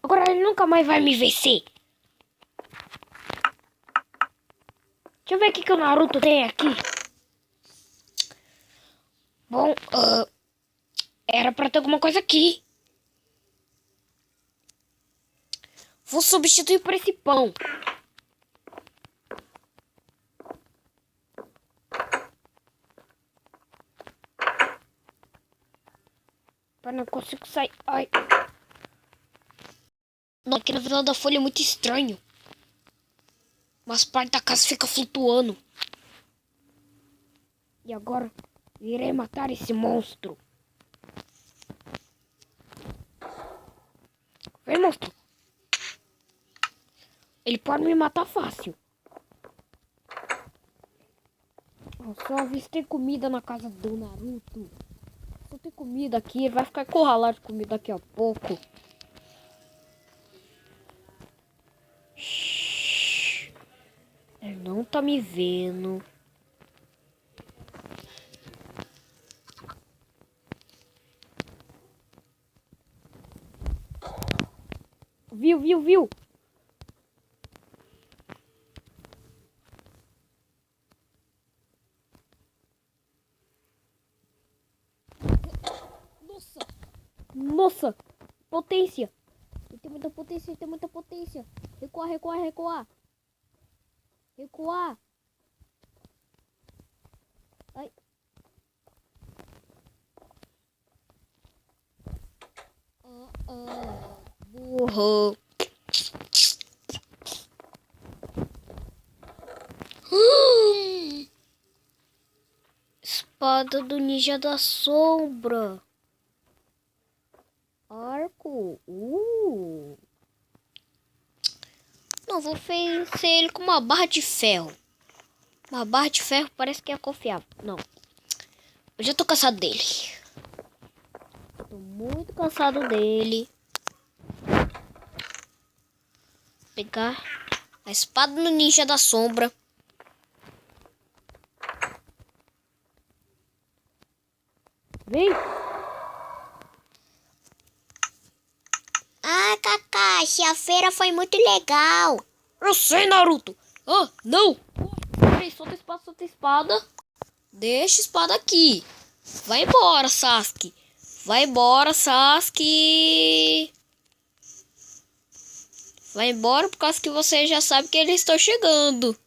Agora ele nunca mais vai me vencer. Deixa eu ver o que o Naruto tem aqui. Bom, era pra ter alguma coisa aqui. Vou substituir por esse pão. Eu não consigo sair. Ai. Não, aqui na Vila da Folha é muito estranho. Umas partes da casa ficam flutuando. E agora, irei matar esse monstro. Vem, monstro. Ele pode me matar fácil. Só avistei comida na casa do Naruto. Só tem comida aqui. Ele vai ficar encurralado de comida daqui a pouco. Shhh. Ele não tá me vendo. Viu? Nossa, potência. Ele tem muita potência, Recuar. Ai. Burro. Espada do Ninja da Sombra. Arco. Não, vou vencer ele com uma barra de ferro. Uma barra de ferro parece que é confiável. Não. Eu já tô cansado dele. Tô muito cansado dele. Vou pegar a espada do Ninja da Sombra. Vem. Ah, Kakashi, a feira foi muito legal. Eu sei, Naruto. Ah, não. Peraí, solta a espada. Deixa a espada aqui. Vai embora, Sasuke. Vai embora por causa que você já sabe que eles estão chegando.